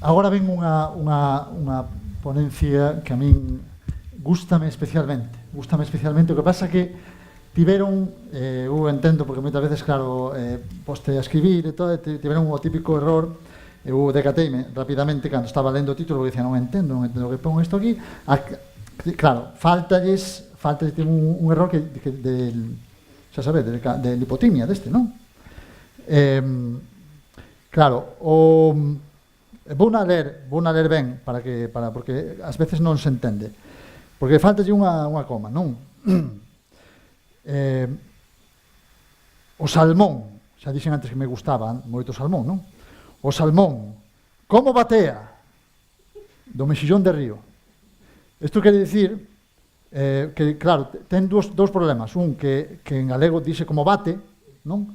agora ven unha ponencia que a min gústame especialmente. O que pasa que tiveron, eu entendo, porque moitas veces, claro, poste a escribir e todo, tiveron o típico error. Eu decateime rapidamente cando estaba lendo o título, porque dicía, non entendo que pon isto aquí. Claro, faltalles un error que xa sabes, de lipotimia deste, non? Claro, vou na ler ben porque ás veces non se entende, porque faltalle unha coma, non? O salmón, xa dixen antes que me gustaba moito o salmón, non? O salmón, como batea do mexillón de río. Isto quere dicir que, claro, ten dous problemas. Un, que en galego dice como bate, non?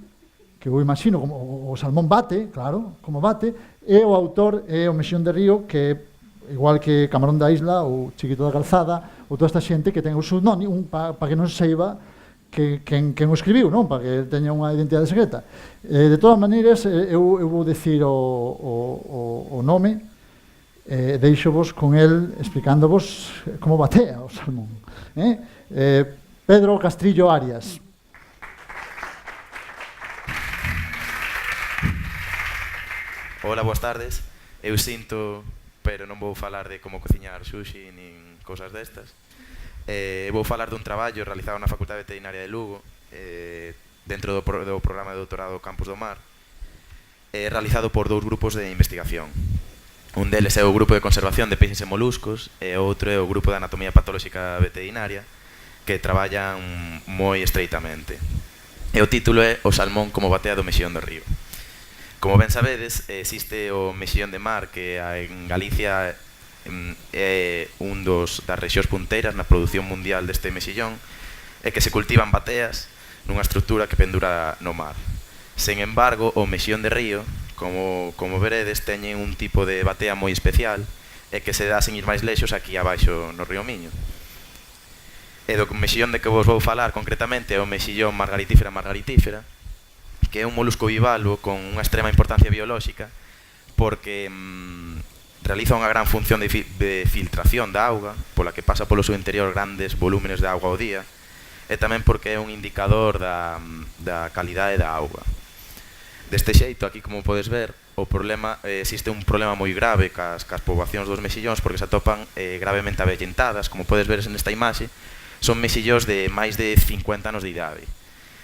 Que eu imagino como o salmón bate, claro, como bate, e o autor é o mexillón de río, que igual que Camarón da Isla ou Chiquito da Calzada, ou toda esta xente que ten o pseudónimo para que non se saiba quen o escribiu, non? Para que teña unha identidade secreta. De todas maneiras, eu vou dicir o nome, deixo-vos con el explicándovos como batea o salmón. Pedro Castrillo Arias. Hola, boas tardes. Eu sinto, pero non vou falar de como cociñar sushi nin cousas destas. Vou falar dun traballo realizado na Facultade Veterinaria de Lugo, dentro do programa de doutorado Campus do Mar, realizado por dous grupos de investigación. Un deles é o grupo de conservación de peixes e moluscos e o outro é o grupo de anatomía patolóxica veterinaria, que traballan moi estreitamente. E o título é O salmón como batea do mexillón do río. Como ben sabedes, existe o mexillón de mar, que en Galicia é un das rexións punteiras na produción mundial deste mexillón, e que se cultivan bateas nunha estrutura que pendura no mar. Sen embargo, o mexillón de río, como veredes, teñen un tipo de batea moi especial e que se dá sen ir máis lexos aquí abaixo no río Miño. E do mexillón de que vos vou falar concretamente é o mexillón margaritífera, que é un molusco bivalvo con unha extrema importancia biolóxica, porque realiza unha gran función de filtración da auga, pola que pasa polo seu interior grandes volúmenes de auga ao día, e tamén porque é un indicador da calidade da auga. Deste xeito, aquí como podes ver, existe un problema moi grave cas poboacións dos mexillóns, porque se atopan gravemente avellentadas. Como podes ver nesta imaxe, son mexillóns de máis de 50 anos de idade.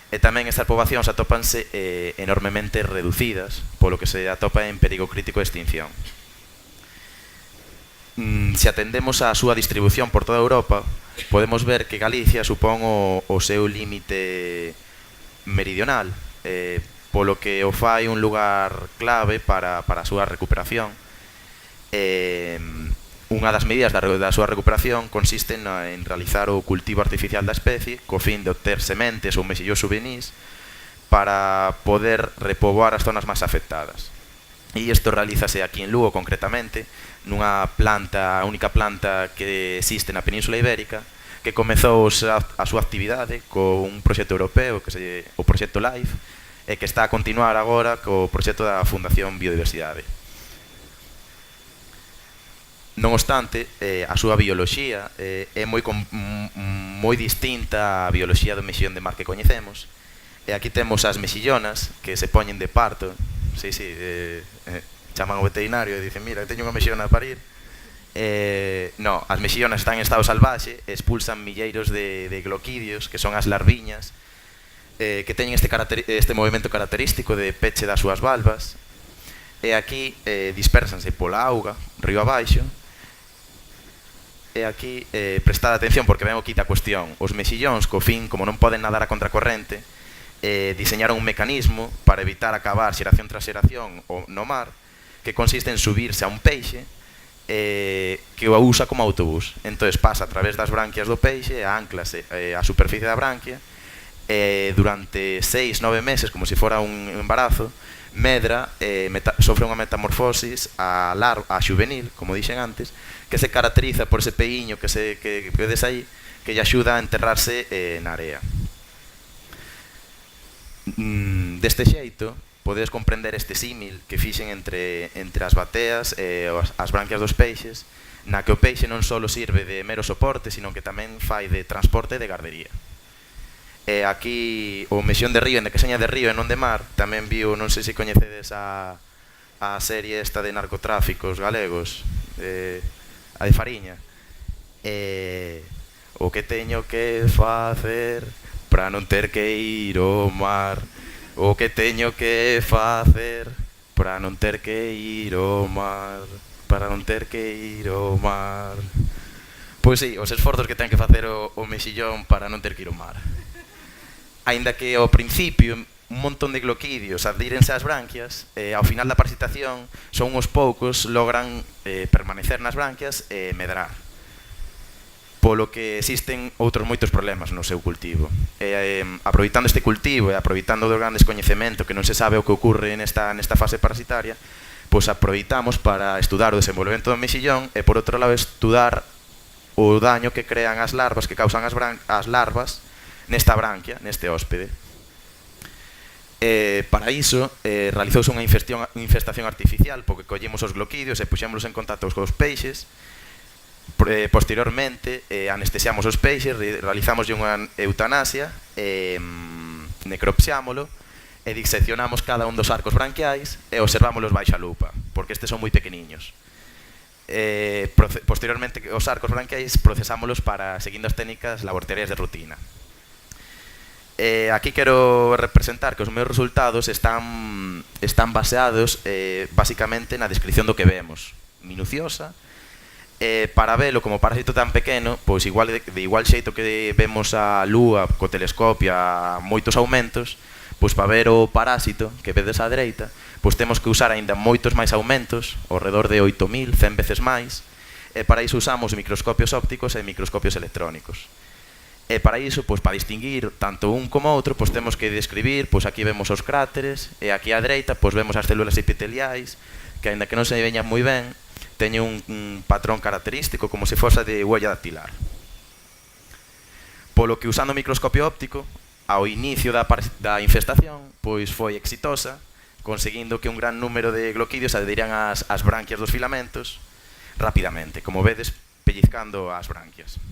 E tamén estas poboacións atópanse enormemente reducidas, polo que se atopa en perigo crítico de extinción. Se atendemos á súa distribución por toda Europa, podemos ver que Galicia supón o seu límite meridional, polo que o fai un lugar clave para a súa recuperación. Unha das medidas da súa recuperación consiste en realizar o cultivo artificial da especie co fin de obter sementes ou mexillóns juvenís para poder repoboar as zonas máis afectadas. E isto realízase aquí en Lugo concretamente, nunha única planta que existe na Península Ibérica, que comezou a súa actividade con un proxecto europeo, o proxecto LIFE, e que está a continuar agora co proxecto da Fundación Biodiversidade. Non obstante, a súa bioloxía é moi distinta á bioloxía do mexillón de mar que coñecemos. E aquí temos as mexillonas que se poñen de parto. Chaman ao veterinario e dicen, mira, teño unha mexillona a parir. No, as mexillonas están en estado salvaxe, expulsan milleiros de gloquidios, que son as larviñas, que teñen este movimento característico de peche das súas valvas. E aquí dispersanse pola auga, río abaixo. E aquí, prestad atención porque ven aquí a cuestión. Os mexillóns, co fin, como non poden nadar a contracorrente, diseñaron un mecanismo para evitar acabar xeración tras xeración no mar, que consiste en subirse a un peixe que o usa como autobús. Entón pasa a través das branquias do peixe, anclase a superficie da branquia, e durante 6-9 meses, como se fora un embarazo, medra, sofre unha metamorfosis a xuvenil, como dixen antes, que se caracteriza por ese peiño que vedes aí, que lle axuda a enterrarse na area. Deste xeito, podedes comprender este símil que fixen entre as bateas e as branquias dos peixes, na que o peixe non só sirve de mero soporte, sino que tamén fai de transporte e de gardería. E aquí o Mexillón de Río, en de que seña de río e non de mar, tamén viu, non sei se coñecedes a serie esta de narcotráficos galegos, a de Fariña. O que teño que facer para non ter que ir ao mar, o que teño que facer para non ter que ir ao mar, para non ter que ir ao mar. Pois sí, os esforzos que ten que facer o mexillón para non ter que ir ao mar. Aínda que ao principio un montón de gloquidios adhírense ás branquias, ao final da parasitación son uns poucos logran permanecer nas branquias e medrar. Polo que existen outros moitos problemas no seu cultivo. Aproveitando este cultivo e aproveitando do gran descoñecemento que non se sabe o que ocorre nesta fase parasitaria, pois aproveitamos para estudar o desenvolvemento do mexillón e por outro lado estudar o daño que crean as larvas, que causan as larvas nesta branquia, neste hóspede. Para iso realizouse unha infestación artificial, porque collemos os gloquidios e puxémolos en contacto cos peixes. Posteriormente anestesiamos os peixes, realizamos unha eutanasia, necropsiámolo e diseccionamos cada un dos arcos branquiais e observámoslos baixa lupa, porque estes son moi pequeniños. Posteriormente os arcos branquiais procesámoslos para seguindo as técnicas laboratoriais de rutina. Aquí quero representar que os meus resultados están baseados basicamente na descripción do que vemos, minuciosa. Para velo como parásito tan pequeno, pois de igual xeito que vemos a lúa co telescopio a moitos aumentos, pois para ver o parásito que vedes á dereita, pois temos que usar aínda moitos máis aumentos, ao redor de 8.000, 100 veces máis, e para iso usamos microscopios ópticos e microscopios electrónicos. E para iso, pois para distinguir tanto un como outro, pois temos que describir, pois aquí vemos os cráteres, e aquí á dereita, pois vemos as células epiteliais, que aínda que non se veñan moi ben, teñen un patrón característico como se fose de huella dactilar. Polo que usando o microscopio óptico, ao inicio da infestación, pois foi exitosa, conseguindo que un gran número de gloquidios adheriran ás branquias dos filamentos rapidamente, como vedes, pellizcando as branquias.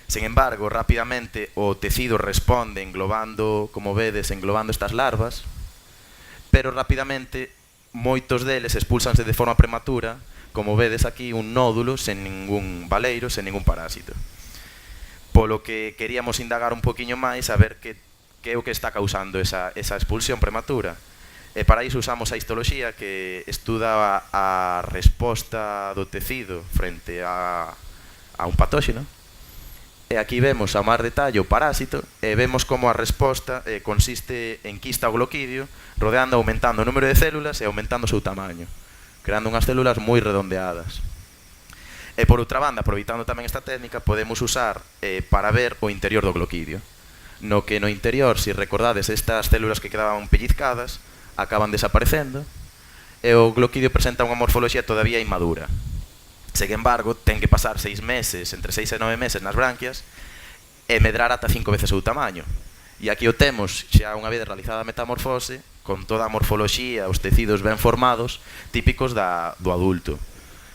Sen embargo, rapidamente o tecido responde englobando, como vedes, englobando estas larvas, pero rapidamente moitos deles expulsanse de forma prematura, como vedes aquí, un nódulo sen ningún baleiro, sen ningún parásito. Polo que queríamos indagar un poquinho máis a ver que é o que está causando esa expulsión prematura. E para iso usamos a histoloxía, que estuda a resposta do tecido frente a un patóxeno. E aquí vemos a máis detalle o parásito e vemos como a resposta consiste en quista o gloquidio rodeando, aumentando o número de células e aumentando o seu tamaño, creando unhas células moi redondeadas. E por outra banda, aproveitando tamén esta técnica, podemos usar para ver o interior do gloquidio, no que no interior, se recordades, estas células que quedaban pellizcadas acaban desaparecendo e o gloquidio presenta unha morfoloxía todavía inmadura. Sen embargo, ten que pasar 6 meses, entre 6 e 9 meses nas branquias e medrar ata 5 veces o seu tamaño. E aquí o temos xa unha vez realizada a metamorfose, con toda a morfoloxía, os tecidos ben formados, típicos do adulto.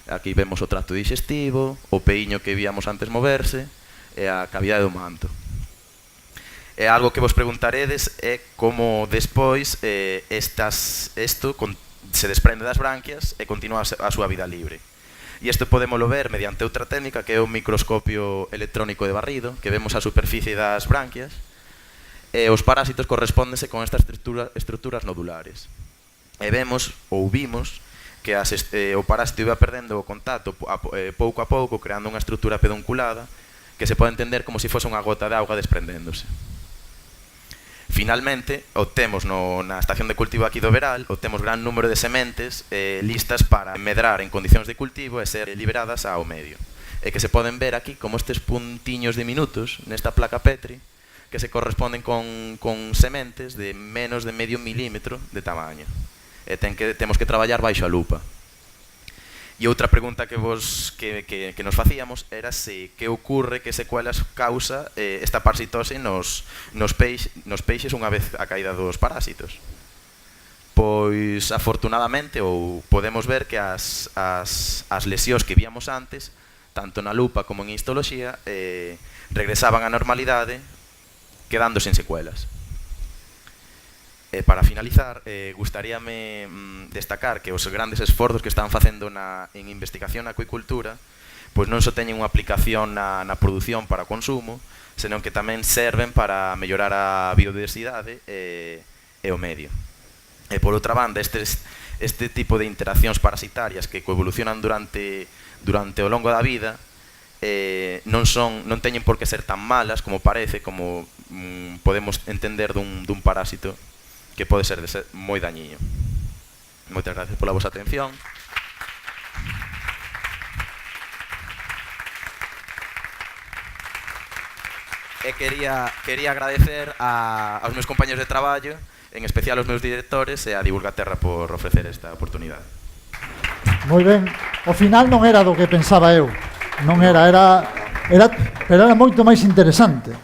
Aquí vemos o tracto digestivo, o peiño que víamos antes moverse e a cavidade do manto. E algo que vos preguntaredes é como despois isto se desprende das branquias e continúa a súa vida libre. E isto podémoslo ver mediante outra técnica que é o microscopio electrónico de barrido, que vemos a superficie das branquias, e os parásitos correspóndense con estas estruturas nodulares. E vemos, ou vimos, que o parásito iba perdendo o contacto pouco a pouco, creando unha estrutura pedunculada, que se pode entender como se fose unha gota de auga desprendéndose. Finalmente, obtemos na estación de cultivo aquí do Veral, obtemos gran número de sementes listas para medrar en condicións de cultivo e ser liberadas ao medio. E que se poden ver aquí como estes puntiños diminutos nesta placa Petri, que se corresponden con sementes de menos de medio milímetro de tamaño. E temos que traballar baixo a lupa. E outra pregunta que nos facíamos era que ocurre, que secuelas causa esta parasitose nos peixes unha vez a caída dos parásitos. pois afortunadamente ou podemos ver que as lesións que víamos antes, tanto na lupa como en histoloxía, regresaban á normalidade quedando sen secuelas. Para finalizar, gustaríame destacar que os grandes esforzos que están facendo en investigación na acuicultura pois non só teñen unha aplicación na produción para o consumo, senón que tamén serven para mellorar a biodiversidade e o medio. E por outra banda, este tipo de interaccións parasitarias que coevolucionan durante o longo da vida non teñen por que ser tan malas como parece, como podemos entender dun parásito que pode ser moi dañiño. Moitas gracias pola vosa atención. E quería agradecer aos meus compañeros de traballo, en especial aos meus directores e a Divulgaterra por ofrecer esta oportunidade. Moi ben, o final non era do que pensaba eu, non era, pero era moito máis interesante.